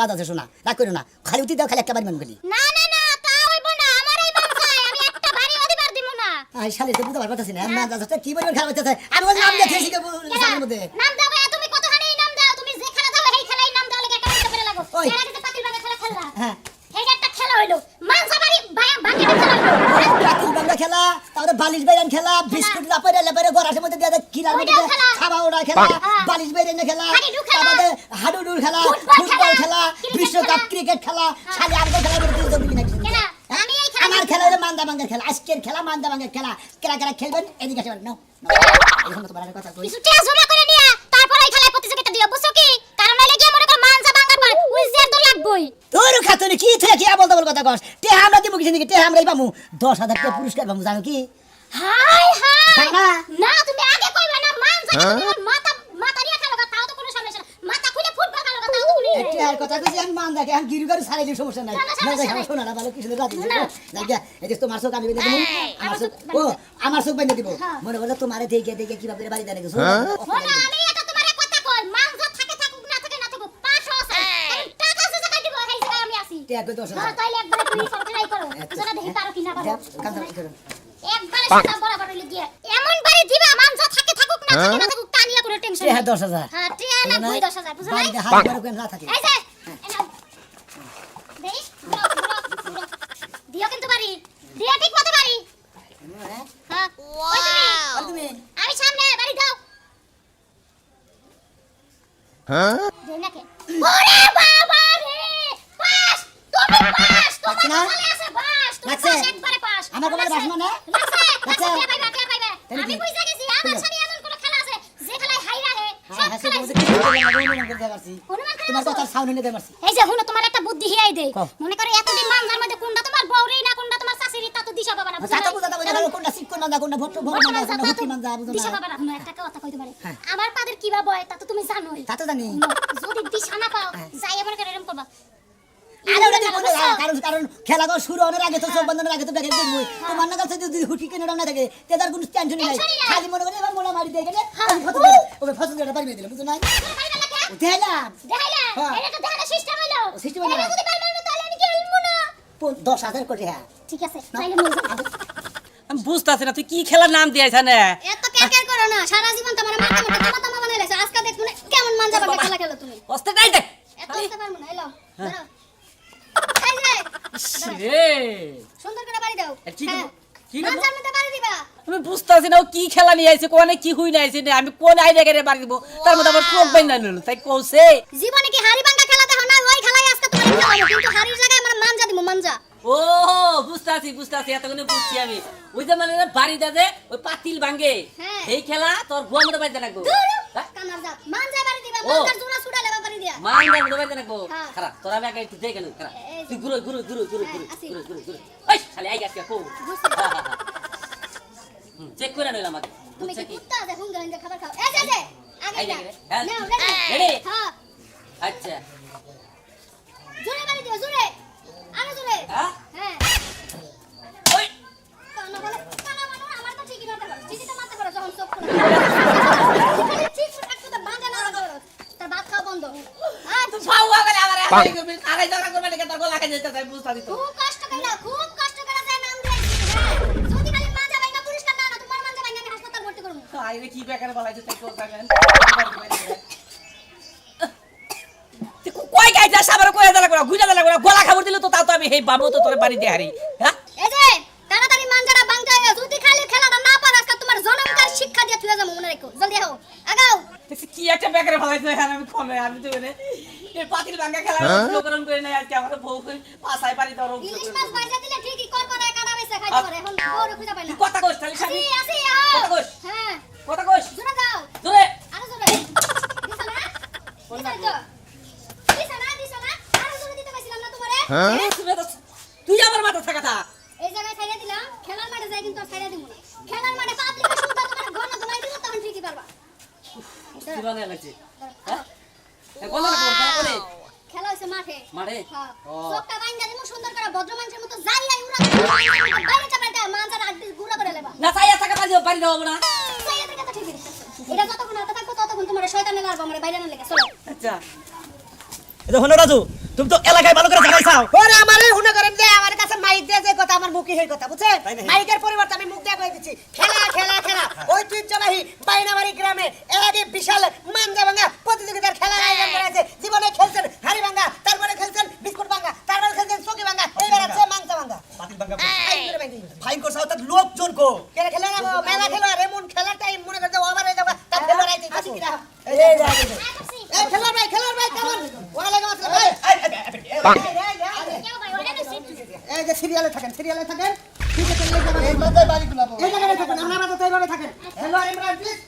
বাদ আছে শোনা রাগ করো না খালি উঠি দাও খালি একটা বাড়ি মান গলি না না না তা হইব না আমারই মান চাই আমি একটা ভারী অধিবার দিব না আই শালি তো বুঝতে পারতাছি না না দাদা কি বলবো খারাপ হচ্ছে আমি বল নাম দেখেছি কে সামনের মধ্যে নাম দাও ভাই তুমি কতখানি নাম দাও তুমি যে খেলা দাও সেই খেলাই নাম দাও লাগে একটা করতে পেরে লাগো ওই। এর আগে যে পাতিল ভাঙা খেলা খেললা হ্যাঁ এই যে একটা খেলা হইলো মানসা বাড়ি ভাঙা খেলা হইলো পাতিল বাংলা খেলা তারপরে বালিশ বাইরান খেলা বিস্কুট লাপারে লাপারে গরাসের মধ্যে দিয়ে কিলার মধ্যে ওইটাও খেলা। খাওয়া ওড়া খেলা হ্যাঁ। বালিশ বাইরান খেলা হাডুডু খেলা। তারপরে হাডুডুর খেলা ফুটবল ফুটবল খেলা ক্রিকেট বিশ্বকাপ খেলা। ক্রিকেট খেলা শালি আর খেলা বলে তুই জমি না কেন আমি এই খেলা আমার খেলা হলো মান্দা ভাঙ্গা খেলা আজকের খেলা মান্দা ভাঙ্গা খেলা কেরা কেরা খেলবেন এদিকে আসবেন নাও এখন তোমার আর কথা কই কিছু টাকা জমা করে নিয়া তারপর এই খেলায় প্রতিযোগিতা দিও বুঝছো কি কারণ নাইলে গিয়ে মনে কর মানসা ভাঙার পর উইজিয়ার তো লাগবই তোর খাতনে কি থেকে কি বলতে বল কথা কস তে আমরা দিমু কিছু নাকি তে আমরাই পামু 10,000 টাকা পুরস্কার পামু জানো কি হাই হাই জানা না তুমি আগে কইবে না মানসা মাথা মাথা নিয়ে খেলো তাও তো কোনো সমস্যা না মাথা খুলে ফুটবল খেলো তাও তো কোনো একটু আর কথা কইছি আমি মান দেখে আমি গিরু গাড়ি সারাইলে সমস্যা নাই না, না, না সমস্যা দেখে নাই। শোনা না ভালো কিছু রাত না। লাগিয়া এই যে তোমার চোখ আমি বেঁধে দেবো আমার চোখ ও আমার চোখ বেঁধে দিব মনে বলে তোমারে দেখে দেখে কিভাবে বাড়ি দাঁড়িয়ে গেছো শোনো আমি এটা তোমার কথা কই মানসা থাকে থাকুক না থাকে না থাকুক 500 আছে কারণ টাকা আছে জায়গা দিব এই জায়গায় আমি আছি তে একবার 10,000 হ্যাঁ তাইলে একবারে তুমি সরকারাই করো যেটা দেখি পারো কি না পারো কাঁদা করো একবারে সেটা বরাবর হইলে গিয়ে এমন বাড়ি দিবা মানসা থাকে থাকুক না থাকে না থাকুক তা নিয়ে কোনো টেনশন তে নেই 10,000 হ্যাঁ টিয়া না 10,000 বুঝছো না বাড়িতে হাত করে কেন না থাকে এই যে এই নাও দেই ঘুরো দিও কিন্তু বাড়ি দিয়া ঠিক মতো বাড়ি হ্যাঁ ওই তুমি আর তুমি আমি সামনে বাড়ি দাও দেই নাকি ওরে বাবা রে পাস তুমি পাস লাগছে না? তোমার চলে আসে পাস তুমি লাগছে? পাস একবারে পাস আমার কপালে বাস মানে? লাগছে লাগছে? কে পাইবা কে পাইবা তাহলে আমি কি? বুঝা গেছি আমার সাথে এমন কোন খেলা আছে যে খেলায় হাইরা হে হ্যাঁ সব হ্যাঁ খেলায় সে বলতে কি অনুমান করতে পারছি অনুমান করে তোমার আসো? কথার সাউন্ড নিতে পারছি এই যে হুনো তোমার একটা বুদ্ধি হিয়াই দেই কও। মনে করে এতদিন মানজার মধ্যে কোনটা তোমার বউরি না কোনটা তোমার শাশুড়ি তা তো দিশা পাবা না বুঝছো তা তো বুঝাতে বুঝাতে কোনটা শিক্ষণ না কোনটা ভট্ট ভট্ট না কোনটা হুতি মান যা বুঝো দিশা না পাবা না হুনো একটা কথা কইতে পারে হ্যাঁ। আমার পাদের কিবা বয় তা তো তুমি জানোই তা তো জানি হুনো, যদি দিশা না পাও হ্যাঁ। যাই এমন করে এরকম করবা আরে ওটা দেখো না, কারণ কারণ খেলা গো শুরু হওয়ার আগে তো চোখ বন্ধনের আগে তো দেখে দেখবো তোমার না কাছে যদি হুটি কেন না থাকে তেদার কোনো টেনশনই নাই টেনশনই নাই। খালি মনে করে এবার মোলা মারি দিয়ে গেলে হ্যাঁ। আমি ফসল দিলাম ওকে ফসল দিয়ে পারি দিলাম বুঝছো না ও দেলাম দেখাইলা হ্যাঁ। এটা তো দেখানো সিস্টেম হইলো system হইলো। এটা যদি পারবে না তাহলে আমি কি হইবো না 10,000 কোটি হ্যাঁ ঠিক আছে তাইলে নিয়ে যাও আমি বুঝতাছি না তুই কি খেলার নাম দিয়েছ না এত কেকের করো না সারা জীবন তোমার মাথা মাথা তোমা তোমা বানাই রাখছো আজকে দেখো না কেমন মানজা বাটা খেলা খেলো তুমি অস্তে নাই দেখ এত করতে পারবো না এলো ধরো এই যে রে সুন্দর করে বাড়ি দাও এ, কি হ্যাঁ। করবো? কি করবো? মানজার মধ্যে বাড়ি দিবা আমি বুঝতাছি না ও কি খেলা নিয়ে আইছে কোনে কি হুই না আইছে আমি কোন আইডিয়া করে বাড়ি দিব তার মধ্যে আমার চোখ বাইনা নিল তাই কইছে জীবনে কি হাড়ি ভাঙা খেলা দেখো না ওই খেলাই আজকে তোমার খেলাবো কিন্তু হাড়ির জায়গায় আমরা মানজা দিব মানজা ও বুঝতাছি এতক্ষণে বুঝছি আমি ওই যে মানে বাড়ি দাদে ওই পাতিল ভাঙ্গে হ্যাঁ। এই খেলা তোর বুয়া মতো বাইতে রাখবো কামার যা মানজা বাড়ি দিবা ও। মানজার জোড়া ছুড়া লেবা বাড়ি দিয়া মান দাম মতো বাইতে রাখবো হ্যাঁ। খারাপ তোর আমি আগে একটু দেখে নেব খারাপ এই যে। তুই ঘুরো ঘুরো ঘুরো ঘুরো ঘুরো আসি। ঘুরো ঘুরো ঘুরো ওই খালি আই গাছ কো চেক করে নিলাম আগে তুমি বুঝছে কি কি কুত্তা আছে হুঙ্গা হুঙ্গা খাবার খাও এই যে আগে এই যা যে, হ্যাঁ। নাও রেডি Ready? হ্যাঁ আচ্ছা জোরে বাড়ি দিও জোরে আরো জোরে হ্যাঁ হ্যাঁ ওই কানা বলে কানা মানে আমার তো ঠিকই মারতে পারো ঠিকই তো মারতে পারো যখন চোখ খোলা ঠিক একটু তো বাঁধা না করো তার ভাত খাওয়া বন্ধ হ্যাঁ তুই ফাওয়া করে আমারে আগে করবি আগে ঝগড়া করবে নাকি তোর গলা কেটে যেতে বুঝতাছি তো খুব কষ্ট করে যায় নাম দিয়েছি হ্যাঁ যদি খালি মাজা ভাইঙ্গা পুরস্কার না না তোমার মাজা ভাইঙ্গা আমি হাসপাতাল ভর্তি করব আইরে কি বেকার বলাইছে তাই করতাম তুই কই গাইছ সাবার কই দালা করে গুজা দালা করে গলা খাবার দিলে তো তাও তো আমি হেই বাবু তো তোর বাড়ি দিয়ে হারি হ্যাঁ এই যে তাড়াতাড়ি মানজাটা ভাঙতে হবে যদি খালি খেলাটা না পার আজকে তোমার জনমকার শিক্ষা দিয়ে তুলে যাবো মনে রেখো জলদি আও আগাও দেখছি কি একটা বেকার বলাইছে এখানে আমি কমে আমি তো মানে এই পাতিল ভাঙা খেলা প্রোগ্রাম করে নাই আজকে আমার বউ পাছায় পারি তোর ইলিশ মাছ ভাজা দিলে ঠিকই করকরায় কাটা বেছে খাইতে পারে এখন বড় খুঁজে পাই না কথা কইছ তাহলে আসি খাবি আসি কথা আও কইছ হ্যাঁ কথা কইছ জোরে যাও জোরে আরো জোরে দিছ না দিছ না আরো জোরে দিতে পাইছিলাম না তোমারে তুই আমার মাথা থাকা থাক এই জায়গায় ছাইড়া দিলাম খেলার মাঠে যাই কিন্তু আর ছাইড়া দিব না খেলার মাঠে পাবলিকের শুনতা তোমার ঘন ঘনাই দিব তখন ঠিকই পারবা কি বানায় লাগছে হ্যাঁ কোন না কোন খেলা হইছে মাঠে মাঠে? হ্যাঁ ও। চোখটা বাইন্দা দিমু সুন্দর করে ভদ্র মানুষের মতো যাই আই উড়া বাইরে চাপাইতে মানজার আড্ডি গুড়া করে লেবা না চাইয়া থাকা বাড়ি দেবো না যাই এর কথা ঠিকই এটা যতক্ষণ হাতে থাকবো ততক্ষণ তোমার শয়তানে লাগবে আমার বাইরে না লেগে চলো আচ্ছা এটা হলো রাজু তুমি তো এলাকায় ভালো করে জানাইছাও ওরে আমারে হুনে করেন যে আমার কাছে মাইক দিয়ে যে কথা আমার মুখে সেই কথা বুঝছেন মাইকের পরিবর্তে আমি মুখ দিয়ে কই দিচ্ছি খেলা খেলা খেলা ঐতিহ্যবাহী বাইনাবাড়ি গ্রামে এলাকে বিশাল মানজা ভাঙা প্রতিযোগিতার খেলা আয়োজন করা হয়েছে জীবনে খেলছেন হাড়ি ভাঙা তারপরে খেলছেন বিস্কুট ভাঙা তারপরে খেলছেন চকি ভাঙা এইবার আছে মাংসা ভাঙা পাতিল ভাঙা ফাইন করছাও তার লোকজন কো কে খেলে না গো মেলা খেলো আর এমন খেলার টাইম মনে করতে ওভার হয়ে যাবে তার খেলো রাইতে আসি কিরা এই খেলোয়াড় ভাই কেমন ওয়ালাইকুম আসসালাম ভাই কেউ ভাই ওরে না সিট এই যে সিরিয়ালে থাকেন ঠিক আছে এই মাথায় বাড়ি গুলাবো এই জায়গায় থাকেন আমরা তো এইভাবে থাকেন খেলোয়াড় ইমরান প্লিজ